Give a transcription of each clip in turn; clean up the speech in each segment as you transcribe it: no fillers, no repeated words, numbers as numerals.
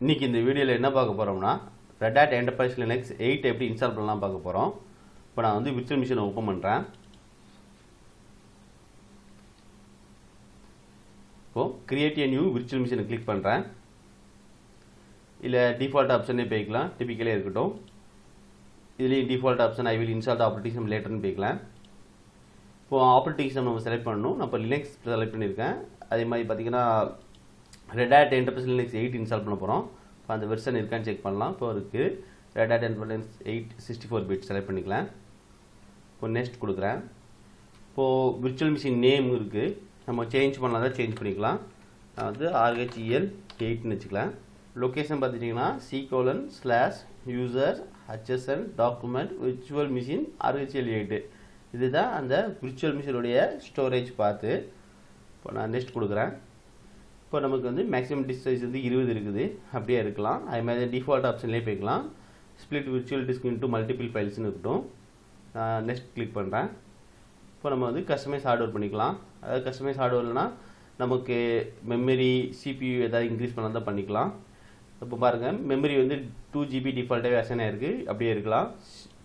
இன்றைக்கி இந்த வீடியோவில் என்ன பார்க்க போகிறோம்னா Red Hat Enterprise Linux 8 எப்படி இன்ஸ்டால் பண்ணலாம் பார்க்க போகிறோம். இப்போ நான் வந்து விர்ச்சுவல் மிஷினை ஓப்பன் பண்ணுறேன். இப்போது கிரியேட் a நியூ விர்ச்சுவல் மிஷினை கிளிக் பண்ணுறேன். இல்லை டிஃபால்ட் ஆப்ஷனே போய்க்கலாம், டிப்பிக்கலே இருக்கட்டும். இதுலேயும் default option I will install the operating system லேட்டர்னு போய்க்கலாம். இப்போது ஆப்ரேட்டிங் சிஸ்டம் நம்ம செலக்ட் பண்ணணும். நான் இப்போ லினக்ஸ் செலக்ட் பண்ணியிருக்கேன். அதே மாதிரி பார்த்தீங்கன்னா Red Hat Enterprise Linux 8 install பண்ண போகிறோம். இப்போ அந்த வெர்ஷன் இருக்கான்னு செக் பண்ணலாம். இப்போ இருக்குது Red Hat Enterprise Linux 8 64 bit select பண்ணிக்கலாம். இப்போ நெக்ஸ்ட் கொடுக்குறேன். இப்போது விர்ச்சுவல் மிஷின் நேம் இருக்குது, நம்ம சேஞ்ச் பண்ணலாம் தான் சேஞ்ச் பண்ணிக்கலாம். நான் வந்து RHEL 8ன்னு வச்சுக்கலாம். லொக்கேஷன் பார்த்துட்டிங்கன்னா C:/user HSN document virtual machine RHEL 8 இதுதான் அந்த விர்ச்சுவல் மிஷினுடைய ஸ்டோரேஜ் பார்த்து. இப்போ நான் நெக்ஸ்ட் கொடுக்குறேன். இப்போ நமக்கு வந்து மேக்ஸிமம் டிஸ்க் சைஸ் வந்து 20 இருக்குது, அப்படியே இருக்கலாம். அது மாதிரி டிஃபால்ட் ஆப்ஷன்லேயே போய்க்கலாம். Split virtual disk into multiple ஃபைல்ஸ்னு இருக்கட்டும். நெக்ஸ்ட் கிளிக் பண்ணுறேன். இப்போ நம்ம வந்து கஸ்டமைஸ் ஹார்ட்வேர் பண்ணிக்கலாம். அதாவது கஸ்டமைஸ் ஹார்ட்வேர்னா நமக்கு மெமரி CPU ஏதாவது இன்க்ரீஸ் பண்ணால் தான் பண்ணிக்கலாம். இப்போ பாருங்கள், மெமரி வந்து 2 GB டிஃபால்ட்டாகவே அசைன் ஆகிருக்கு, அப்படியே இருக்கலாம்.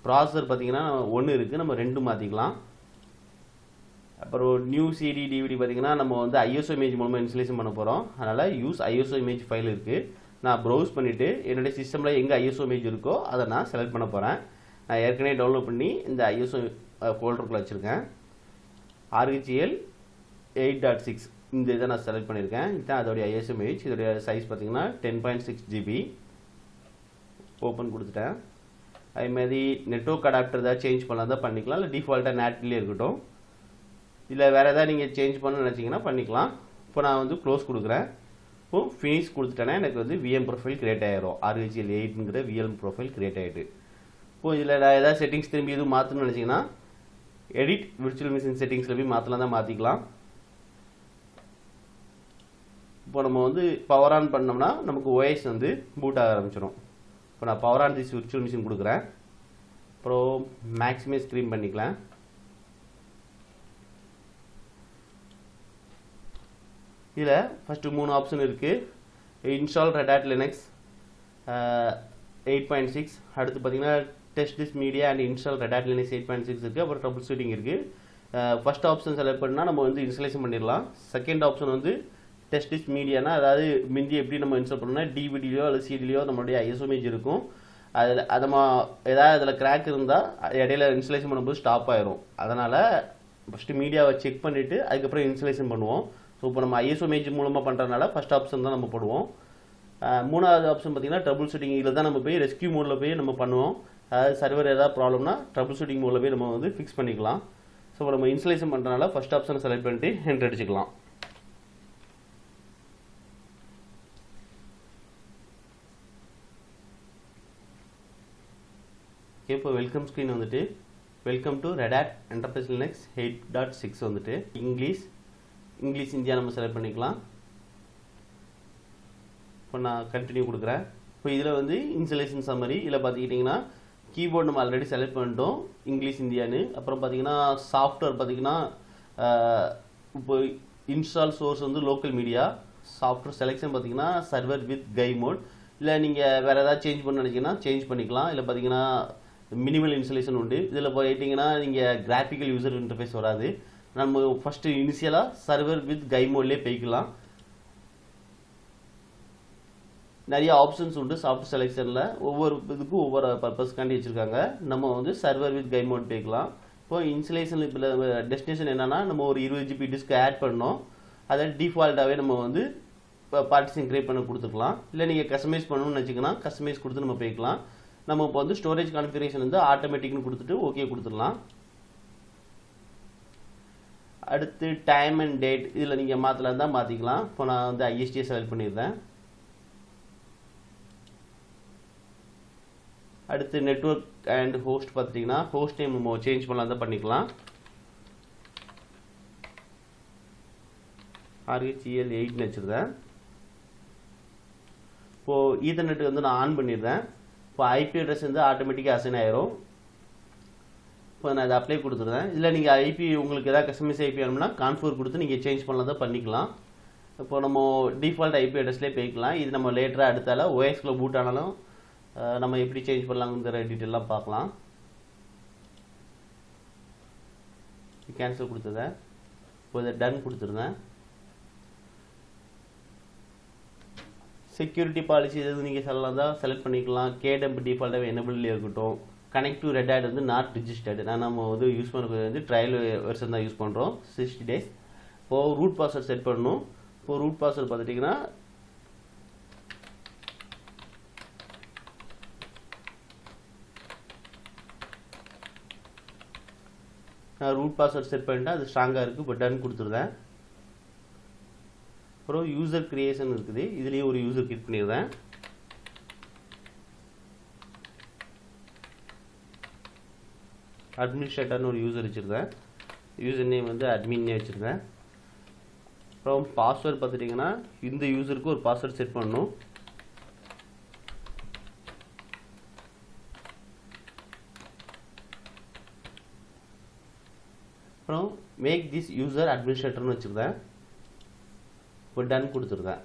ப்ராசஸர் பார்த்திங்கன்னா 1 இருக்குது, நம்ம 2 மாற்றிக்கலாம். அப்புறம் நியூ CD DVD பார்த்திங்கன்னா நம்ம வந்து ISO இமேஜ் மூலமாக இன்ஸ்டலேஷன் பண்ண போகிறோம். அதனால் யூஸ் ISO இமேஜ் ஃபைல் இருக்குது. நான் ப்ரௌஸ் பண்ணிவிட்டு என்னுடைய சிஸ்டமில் எங்கே ISO இமேஜ் இருக்கோ அதை நான் செலக்ட் பண்ண போகிறேன். நான் ஏற்கனவே டவுன்லோட் பண்ணி இந்த ISO ஃபோல்டருக்குள்ளே வச்சுருக்கேன். RHEL 8.6 இந்த இதை நான் செலக்ட் பண்ணியிருக்கேன். இதுதான் அதோடைய ISO இமேஜ். இதோடைய சைஸ் பார்த்திங்கன்னா 10.6 GB. ஓப்பன் கொடுத்துட்டேன். அதுமாதிரி நெட்வொர்க் அடாப்டர் ஏதாவது சேஞ்ச் பண்ணலாம் தான் பண்ணிக்கலாம், இல்லை டிஃபால்ட்டாக நேட்லேயே இருக்கட்டும். இல்லை வேறு எதாவது நீங்கள் சேஞ்ச் பண்ணணும்னு நினச்சிங்கன்னா பண்ணிக்கலாம். இப்போ நான் வந்து க்ளோஸ் கொடுக்குறேன். இப்போது ஃபினிஷ் கொடுத்துட்டேன்னா எனக்கு வந்து VM ப்ரொஃபைல் கிரியேட் ஆகிடும். RHEL 8ங்கிற VM ப்ரொஃபைல் கிரியேட் ஆகிட்டு. இப்போது இதில் நான் ஏதாவது செட்டிங்ஸ் திரும்பி எதுவும் மாற்றணும்னு நினச்சிங்கன்னா எடிட் விர்ச்சுவல் மிஷின் செட்டிங்ஸில் போய் மாற்றலாம் தான் மாற்றிக்கலாம். இப்போ நம்ம வந்து பவர் ஆன் பண்ணோம்னா நமக்கு OS வந்து பூட் ஆக ஆரம்பிச்சிடும். இப்போ நான் power on this virtual machine கொடுக்குறேன். அப்புறம் மேக்ஸிமைஸ் ஸ்க்ரீன் பண்ணிக்கலாம். இதில் ஃபஸ்ட்டு 3 ஆப்ஷன் இருக்குது. Install Red Hat Linux 8.6. அடுத்து பார்த்தீங்கன்னா test this media and install Red Hat Linux 8.6 இருக்குது. அப்புறம் ட்ரபிள் ஷூட்டிங் இருக்குது. ஃபஸ்ட் ஆப்ஷன் செலக்ட் பண்ணால் நம்ம வந்து இன்ஸ்டலேஷன் பண்ணிடலாம். செகண்ட் ஆப்ஷன் வந்து டெஸ்ட் திஸ் மீடியானா, அதாவது மிந்தி எப்படி நம்ம இன்ஸ்டால் பண்ணோம்னா டிவிடிலையோ அல்லது சிடிலையோ நம்மளுடைய ISO இமேஜ் இருக்கும். அதில் நம்ம ஏதாவது அதில் கிராக் இருந்தால் இடையில இன்ஸ்டலேஷன் பண்ணும்போது ஸ்டாப் ஆயிரும். அதனால் ஃபஸ்ட்டு மீடியாவை செக் பண்ணிவிட்டு அதுக்கப்புறம் இன்ஸ்டலேஷன் பண்ணுவோம். ஸோ இப்போ நம்ம ISO இமேஜ் மூலமாக பண்ணுறதுனால ஃபஸ்ட் ஆப்ஷன் தான் நம்ம போடுவோம். மூணாவது ஆப்ஷன் பார்த்திங்கன்னா ட்ரபிள் ஷூட்டிங். இதில் தான் நம்ம போய் ரெஸ்கியூ மோடில் போய் நம்ம பண்ணுவோம். அதாவது சர்வர் ஏதாவது ப்ராப்ளம்னா ட்ரபிள் ஷூட்டிங் மோடில் போய் நம்ம வந்து ஃபிக்ஸ் பண்ணிக்கலாம். ஸோ நம்ம இன்ஸ்டலேஷன் பண்ணுறதுனால ஃபஸ்ட் ஆப்ஷனை செலக்ட் பண்ணிட்டு என்ட்ரு அடிச்சுக்கலாம். இப்போ வெல்கம் ஸ்க்ரீன் வந்துட்டு welcome to Red Hat Enterprise Linux 8.6 வந்துட்டு இங்கிலீஷ் இந்தியா நம்ம செலக்ட் பண்ணிக்கலாம். இப்போ நான் கண்டினியூ கொடுக்குறேன். இப்போ இதில் வந்து இன்ஸ்டலேஷன் சம்மரி இதில் பார்த்துக்கிட்டிங்கன்னா கீபோர்டு நம்ம ஆல்ரெடி செலக்ட் பண்ணிட்டோம் இங்கிலீஷ் இந்தியான்னு. அப்புறம் பார்த்திங்கன்னா சாஃப்ட்வேர் பார்த்திங்கன்னா இப்போ இன்ஸ்டால் சோர்ஸ் வந்து லோக்கல் மீடியா. சாஃப்ட்வேர் செலெக்ஷன் பார்த்திங்கன்னா சர்வர் வித் கை மோட். இல்லை நீங்கள் வேறு ஏதாவது சேஞ்ச் பண்ண நினச்சிங்கன்னா சேஞ்ச் பண்ணிக்கலாம். இல்லை பார்த்திங்கன்னா மினிமல் இன்ஸ்டலேஷன் உண்டு. இதில் போயிட்டிங்கன்னா நீங்கள் கிராஃபிக்கல் யூசர் இன்டர்ஃபேஸ் வராது. நம்ம ஃபஸ்ட்டு இனிஷியலாக சர்வர் வித் கை மோட்லேயே போய்க்கலாம். நிறைய ஆப்ஷன்ஸ் உண்டு சாஃப்ட்வேர் செலெக்ஷனில். ஒவ்வொரு இதுக்கும் ஒவ்வொரு பர்பஸ்க்காண்டி வச்சுருக்காங்க. நம்ம வந்து சர்வர் வித் கை மோட் போய்க்கலாம். இப்போ இன்ஸ்டலேஷன் இப்போ டெஸ்டினேஷன் என்னென்னா நம்ம ஒரு 20 GB டிஸ்க் ஆட் பண்ணோம். அதை டிஃபால்ட்டாகவே நம்ம வந்து இப்போ பார்ட்டிஷன் கிரியேட் பண்ண கொடுத்துக்கலாம். இல்லை நீங்கள் கஸ்டமைஸ் பண்ணணும்னு வச்சுக்கோன்னா கஸ்டமைஸ் கொடுத்து நம்ம போய்க்கலாம். நம்ம இப்போ வந்து ஸ்டோரேஜ் கான்ஃபிகரேஷன் வந்து ஆட்டோமேட்டிக்னு கொடுத்துட்டு ஓகே கொடுத்துடலாம். அடுத்து டைம் அண்ட் டேட் இதில் நீங்கள் மாற்றலாம் தான் மாற்றிக்கலாம். இப்போ நான் வந்து IST செலக்ட் பண்ணியிருந்தேன். அடுத்து நெட்வொர்க் அண்ட் ஹோஸ்ட் பார்த்துட்டிங்கன்னா ஹோஸ்ட் நேம் நம்ம சேஞ்ச் பண்ணலாம் தான் பண்ணிக்கலாம். RHEL 8ன்னு வச்சுருந்தேன். இப்போது ஈத்தர்நெட் வந்து நான் ஆன் பண்ணிடுறேன். இப்போ IP அட்ரஸ் வந்து ஆட்டோமேட்டிக்காக அசைன் ஆயிரும். இப்போ நான் இதை அப்ளை கொடுத்துருந்தேன். இதில் நீங்கள் IP உங்களுக்கு எதாவது கஸ்டமைஸ் IP வேணும்னா கான்ஃபிகர் கொடுத்து நீங்கள் சேஞ்ச் பண்ணலாம் தான் பண்ணிக்கலாம். இப்போ நம்ம டிஃபால்ட் ஐபி அட்ரஸ்லேயே போய்க்கலாம். இது நம்ம லேட்டராக அடுத்தால ஓஎஸ்குள்ளே பூட் ஆனாலும் நம்ம எப்படி சேஞ்ச் பண்ணலாங்கிற டீட்டெயிலாம் பார்க்கலாம். கேன்சல் கொடுத்துருந்தேன். இப்போ இதை டன் கொடுத்துருந்தேன். செக்யூரிட்டி பாலிசி எது நீங்கள் சொல்லலாம் தான் செலக்ட் பண்ணிக்கலாம். கேடம்ப் டிஃபால்ட்டாகவே எனபிள்லேயே இருக்கட்டும். கனெக்ட் டு ரெட் ஹேட் வந்து நாட் ரிஜிஸ்டர்டு. நம்ம வந்து யூஸ் பண்ண வந்து ட்ரையல் வெர்ஷன் தான் யூஸ் பண்ணுறோம் 60 days. இப்போது ரூட் பாஸ்வேர்ட் செட் பண்ணணும். இப்போது ரூட் பாஸ்வேர்ட் பார்த்துட்டிங்கன்னா நான் ரூட் பாஸ்வேர்ட் செட் பண்ணிட்டேன். அது ஸ்ட்ராங்காக இருக்குது. இப்போ டன் கொடுத்துருந்தேன். அப்புறம் யூசர் கிரியேஷன் இருக்குது. இதுலேயும் ஒரு யூசர் கிரியேட் பண்ணிடுறேன். அட்மினிஸ்ட்ரேட்டர்னு ஒரு யூசர் வச்சுருந்தேன். யூசர் நேம் வந்து அட்மின்னே வச்சுருந்தேன். அப்புறம் பாஸ்வேர்ட் பார்த்துட்டிங்கன்னா இந்த யூசருக்கு ஒரு பாஸ்வேர்ட் செட் பண்ணணும். அப்புறம் மேக் திஸ் யூசர் அட்மினிஸ்ட்ரேட்டர்னு வச்சுருந்தேன். இப்போ டன் கொடுத்துருந்தேன்.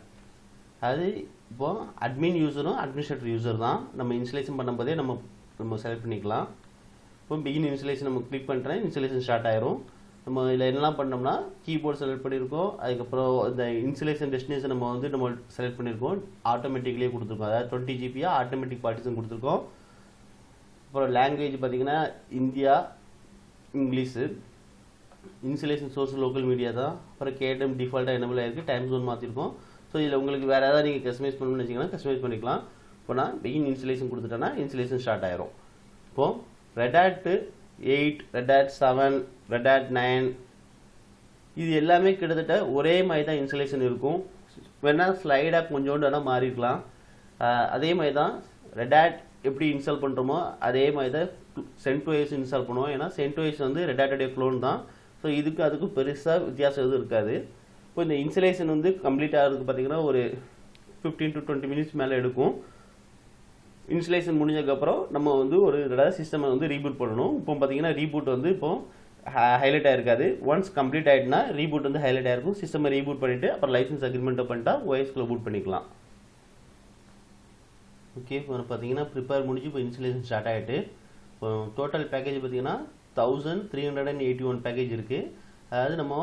அது இப்போது அட்மின் யூசரும் அட்மினிஸ்ட்ரேட்டர் யூசர் தான். நம்ம இன்ஸ்டலேஷன் பண்ணும்போதே நம்ம செலக்ட் பண்ணிக்கலாம். இப்போ பிகின் இன்ஸ்டலேஷன் நம்ம கிளிக் பண்ணுறேன். இன்ஸ்டலேஷன் ஸ்டார்ட் ஆயிரும். நம்ம இதில் என்னெல்லாம் பண்ணோம்னா கீபோர்டு செலக்ட் பண்ணியிருக்கோம். அதுக்கப்புறம் இந்த இன்ஸ்டலேஷன் டெஸ்டினேஷன் நம்ம செலக்ட் பண்ணியிருக்கோம். ஆட்டோமேட்டிக்லேயே கொடுத்துருக்கோம். அதாவது 20 GB ஆட்டோமேட்டிக் பார்ட்டிஷன் கொடுத்துருக்கோம். அப்புறம் லாங்குவேஜ் பார்த்திங்கன்னா India, English. Installation source local media தான். அப்புறம் கேடம் டிஃபால்ட்டாக எனபிள் ஆகிருக்கு. Time zone மாற்றிருக்கோம். ஸோ இதில் உங்களுக்கு வேறு ஏதாவது நீங்கள் கஸ்டமைஸ் பண்ணணும்னு வச்சிங்கன்னா கஸ்டமைஸ் பண்ணிக்கலாம். இப்போ நான் பிகின் இன்ஸ்டலேஷன் கொடுத்துட்டேன்னா இன்ஸ்டலேஷன் ஸ்டார்ட் ஆயிரும். இப்போது Red Hat 8, Red Hat 7, Red Hat 9 இது எல்லாமே கிட்டத்தட்ட ஒரே மாதிரி தான் இன்ஸ்டலேஷன் இருக்கும். வேணால் ஸ்லைடாக கொஞ்சோண்டு வேணால் மாறிக்கலாம். அதே மாதிரி தான் ரெட் ஹேட் எப்படி இன்ஸ்டால் பண்ணுறோமோ அதே மாதிரி தான் சென்டோஸ் இன்ஸ்டால் பண்ணுவோம். ஏன்னா சென்டோஸ் வந்து ரெட் ஹேட்டோடைய க்ளோன் தான். ஸோ அதுக்கும் பெருசாக வித்தியாசம் எதுவும் இருக்காது. இப்போ இந்த இன்ஸ்டலேஷன் வந்து கம்ப்ளீட் ஆகிறதுக்கு பார்த்தீங்கன்னா ஒரு 15 to 20 minutes மேலே எடுக்கும். இன்ஸ்டலேஷன் முடிஞ்சதுக்கப்புறம் நம்ம வந்து ஒரு தடவை சிஸ்டமை வந்து ரீபூட் பண்ணணும். இப்போ பார்த்தீங்கன்னா ரீபூட் வந்து இப்போ ஹைலைட் ஆகிருக்காது. ஒன்ஸ் கம்ப்ளீட் ஆகிட்டுனா ரீபூட் வந்து ஹைலைட் ஆகிருக்கும். சிஸ்டமை ரீபூட் பண்ணிவிட்டு அப்புறம் லைசன்ஸ் அக்ரிமெண்ட்டை பண்ணிட்டா ஓஎஸ்குள்ளே பூட் பண்ணிக்கலாம். ஓகே, இப்போ பார்த்தீங்கன்னா ப்ரிப்பேர் முடிஞ்சு இப்போ இன்ஸ்டலேஷன் ஸ்டார்ட் ஆகிட்டு இப்போ டோட்டல் பேக்கேஜ் பார்த்தீங்கன்னா 1381 பேக்கேஜ் இருக்குது. அதாவது நம்ம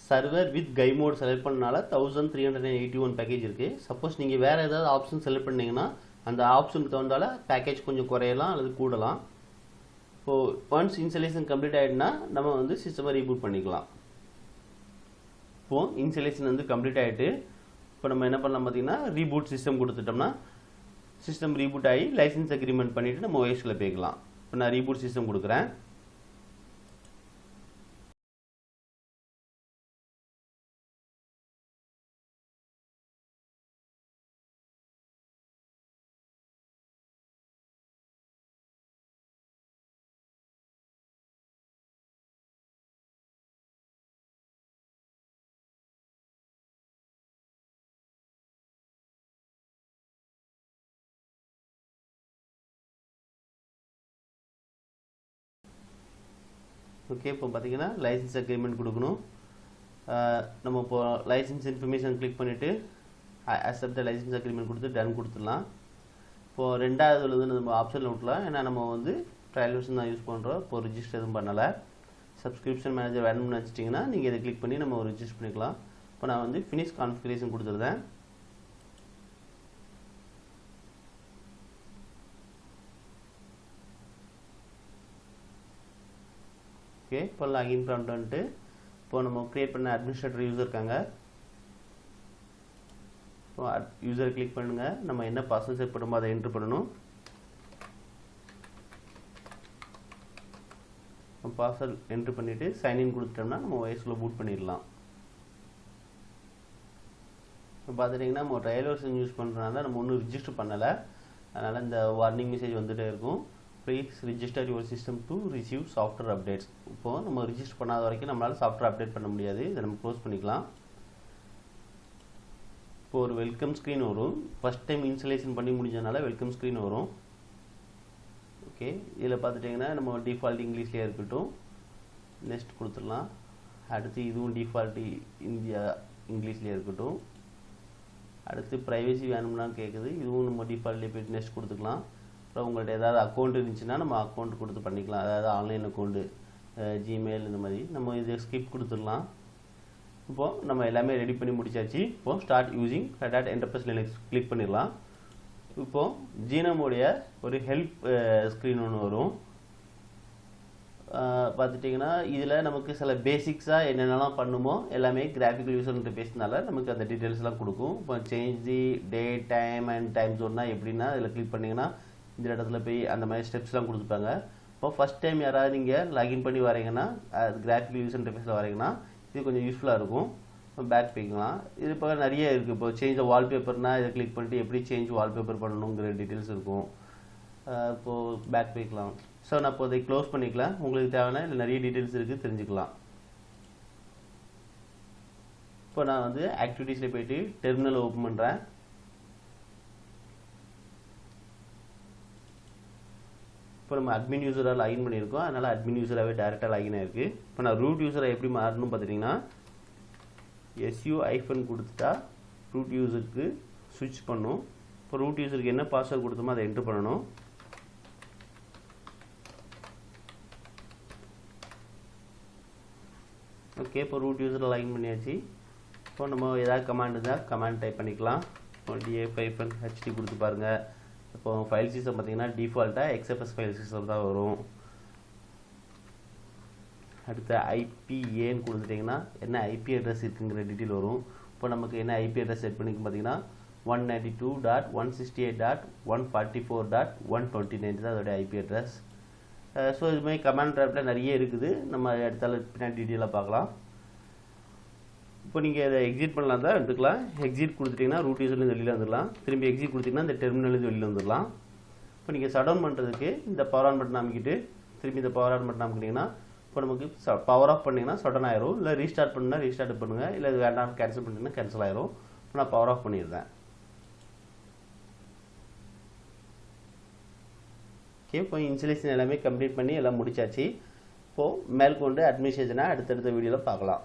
server with GUI mode select பண்ணனால 1381 பேக்கேஜ் இருக்குது. சப்போஸ் நீங்கள் வேறு ஏதாவது ஆப்ஷன் செலக்ட் பண்ணிங்கன்னா அந்த ஆப்ஷனுக்கு தகுந்தால பேக்கேஜ் கொஞ்சம் குறையலாம் அல்லது கூடலாம். இப்போது ஒன்ஸ் இன்ஸ்டலேஷன் கம்ப்ளீட் ஆகிடுனா நம்ம வந்து சிஸ்டமை ரீபூட் பண்ணிக்கலாம். இப்போது இன்ஸ்டலேஷன் வந்து கம்ப்ளீட் ஆகிட்டு இப்போ நம்ம என்ன பண்ணலாம் பார்த்தீங்கன்னா ரீபூட் சிஸ்டம் கொடுத்துட்டோம்னா சிஸ்டம் ரீபூட் ஆகி லைசன்ஸ் அக்ரிமெண்ட் பண்ணிவிட்டு நம்ம ஓஎஸ்குள்ளே போய்க்கலாம். இப்போ நான் ரீபூட் சிஸ்டம் கொடுக்குறேன். ஓகே, இப்போ பார்த்தீங்கன்னா லைசன்ஸ் அக்ரிமெண்ட் கொடுக்கணும். நம்ம இப்போ லைசன்ஸ் இன்ஃபர்மேஷன் கிளிக் பண்ணிவிட்டு அக்செப்ட் த லைசன்ஸ் அக்ரிமெண்ட் கொடுத்து டன் கொடுத்துடலாம். இப்போது ரெண்டாவது வந்து நம்ம ஆப்ஷனில் விட்டலாம். ஏன்னா நம்ம வந்து ட்ரையல் வெர்ஷன் தான் யூஸ் பண்ணுறோம். இப்போ ரிஜிஸ்டர் எதுவும் பண்ணலை. சப்ஸ்கிரிப்ஷன் மேனேஜர் வேணும்னு வச்சிட்டிங்கன்னா நீங்கள் இதை கிளிக் பண்ணி நம்ம ரிஜிஸ்டர் பண்ணிக்கலாம். இப்போ நான் வந்து ஃபினிஷ் கான்ஃபிகரேஷன் கொடுத்துருந்தேன். ஓகே, இப்போ லாகின் பண்ணிட்டு இப்போ நம்ம க்ரியேட் பண்ண அட்மினிஸ்ட்ரேட்டர் யூசர் இருக்காங்க. இப்போ யூசர் கிளிக் பண்ணுங்கள். நம்ம என்ன பாஸ்வேர்ட் செட் பண்ணுமோ அதை என்ட்ரு பண்ணணும். பாஸ்வேர்ட் என்ட்ரு பண்ணிவிட்டு சைன்இன் கொடுத்துட்டோம்னா நம்ம ஓஎஸ்குள்ளே பூட் பண்ணிடலாம். இப்போ பார்த்துட்டிங்கன்னா நம்ம ட்ரையல் வெர்ஷன் யூஸ் பண்ணுறதுனால நம்ம ஒன்றும் ரிஜிஸ்டர் பண்ணலை. அதனால் இந்த வார்னிங் மெசேஜ் வந்துகிட்டே இருக்கும். Please register your system to receive software updates. இப்போது நம்ம ரிஜிஸ்டர் பண்ணாத வரைக்கும் நம்மளால் சாஃப்ட்வேர் அப்டேட் பண்ண முடியாது. இதை நம்ம க்ளோஸ் பண்ணிக்கலாம். இப்போ ஒரு வெல்கம் ஸ்க்ரீன் வரும். ஃபஸ்ட் டைம் இன்ஸ்டலேஷன் பண்ணி முடிஞ்சதுனால வெல்கம் ஸ்க்ரீன் வரும். ஓகே, இதில் பார்த்துட்டிங்கன்னா நம்ம டிஃபால்ட் இங்கிலீஷ்லேயே இருக்கட்டும். நெக்ஸ்ட் கொடுத்துடலாம். அடுத்து இதுவும் டிஃபால்ட் இந்தியா இங்கிலீஷ்லேயே இருக்கட்டும். அடுத்து ப்ரைவசி வேணும்னா கேட்குது, இதுவும் நம்ம டிஃபால்ட்லேயே போய்ட்டு நெக்ஸ்ட் கொடுத்துக்கலாம். அப்புறம் உங்கள்கிட்ட ஏதாவது அக்கௌண்ட் இருந்துச்சுன்னா நம்ம அக்கௌண்ட் கொடுத்து பண்ணிக்கலாம், அதாவது ஆன்லைன் அக்கௌண்ட்டு, ஜிமெயில் இந்த மாதிரி நம்ம இது ஸ்கிப் கொடுத்துடலாம். இப்போது நம்ம எல்லாமே ரெடி பண்ணி முடிச்சாச்சு. இப்போது start using red hot enterprise Linux click பண்ணிடலாம். இப்போது ஜினோமுடைய ஒரு ஹெல்ப் ஸ்க்ரீன் ஒன்று வரும். பார்த்துட்டிங்கன்னா இதில் நமக்கு சில பேசிக்ஸாக என்னென்னலாம் பண்ணுமோ எல்லாமே கிராஃபிக்கல் யூசர் இன்டர்ஃபேஸ்னால நமக்கு அந்த டீட்டெயில்ஸ்லாம் கொடுக்கும். இப்போ change the date time and time ஜோன்னா எப்படின்னா இதில் கிளிக் பண்ணிங்கன்னா இந்த இடத்துல போய் அந்த மாதிரி ஸ்டெப்ஸ்லாம் கொடுத்துருப்பாங்க. இப்போ ஃபஸ்ட் டைம் யாராவது நீங்கள் லாகின் பண்ணி வரீங்கன்னா, கிராஃபிக்கல் யூசர் இன்டர்ஃபேஸில் வரீங்கன்னா இது கொஞ்சம் யூஸ்ஃபுல்லாக இருக்கும். பேக் போய்க்கலாம். இது இப்போ நிறைய இருக்குது. இப்போ சேஞ்ச் வால்பேப்பர்னால் இதை கிளிக் பண்ணிட்டு எப்படி சேஞ்ச் வால்பேப்பர் பண்ணணுங்கிற டீட்டெயில்ஸ் இருக்கும். இப்போது பேக் போய்க்கலாம். ஸோ நான் இப்போ இதை க்ளோஸ் பண்ணிக்கலாம். உங்களுக்கு தேவையான இல்லை நிறைய டீட்டெயில்ஸ் இருக்குது, தெரிஞ்சுக்கலாம். இப்போ நான் வந்து ஆக்டிவிட்டீஸில் போய்ட்டு டெர்மினல் ஓப்பன் பண்ணுறேன். இப்போ நம்ம அட்மின் யூஸராக லாகின் பண்ணியிருக்கோம், அதனால் அட்மின் யூஸராகவே டேரெக்டாக லாகின் ஆகிருக்கு. இப்போ நான் ரூட் யூஸரை எப்படி மாறணும்னு பார்த்துட்டிங்கன்னா SU- கொடுத்துட்டா ரூட் யூஸருக்கு ஸ்விட்ச் பண்ணும். இப்போ ரூட் யூஸருக்கு என்ன பாஸ்வேர்டு கொடுத்தோமோ அதை என்ட்ரு பண்ணணும். ஓகே, இப்போ ரூட் யூஸரில் லாகின் பண்ணியாச்சு. இப்போ நம்ம ஏதாவது கமாண்ட் இருந்தால் கமாண்ட் டைப் பண்ணிக்கலாம். இப்போ DA-HD கொடுத்து பாருங்கள். இப்போ ஃபைல் சிஸ்டம் பார்த்தீங்கன்னா டிஃபால்ட்டாக XFS ஃபைல் சிஸ்டம் தான் வரும். அடுத்த IPAன்னு கொடுத்துட்டிங்கன்னா என்ன ஐபி அட்ரஸ் இருக்குங்கிற டீட்டெயில் வரும். இப்போ நமக்கு என்ன ஐபி அட்ரஸ் செட் பண்ணிக்கு பார்த்தீங்கன்னா 192.168.144.129 தான் அதோடைய ஐபி அட்ரஸ். ஸோ இதுமாதிரி கமாண்ட் ட்ராப்பில் நிறைய இருக்குது, நம்ம இடத்துல பின்னாடி டீட்டெயிலாக பார்க்கலாம். இப்போ நீங்கள் இதை எக்ஸிட் பண்ணலாம் தான் எடுத்துக்கலாம். எக்ஸிட் கொடுத்துட்டிங்கன்னா ரூட் யூஸர்லேருந்து வெளியில் வந்துடலாம். திரும்பி எக்ஸிட் கொடுத்திங்கன்னா இந்த டெர்மினல்லேருந்து வெளியில் வந்துடலாம். இப்போ நீங்கள் ஷட் டவுன் பண்ணுறதுக்கு இந்த பவர் ஆன் பட்டன் அமைக்கிட்டு திரும்பி இந்த பவர் ஆன் பட்டன் அமைக்கிட்டிங்கன்னா இப்போ நமக்கு பவர் ஆஃப் பண்ணிங்கன்னா ஷட் டவுன் ஆயிரும். இல்லை ரீஸ்டார்ட் பண்ணுன்னா ரீஸ்டார்ட் பண்ணுங்கள், இல்லை இது வேண்டாம் கேன்சல் பண்ணிங்கன்னா கேன்சல் ஆயிரும். இப்போ நான் பவர் ஆஃப் பண்ணிடுறேன். ஓகே, இப்போ இன்ஸ்டலேஷன் எல்லாமே கம்ப்ளீட் பண்ணி எல்லாம் முடிச்சாச்சு. இப்போது மேற்கொண்டு அட்மினிஸ்ட்ரேஷனை அடுத்தடுத்த வீடியோவில் பார்க்கலாம்.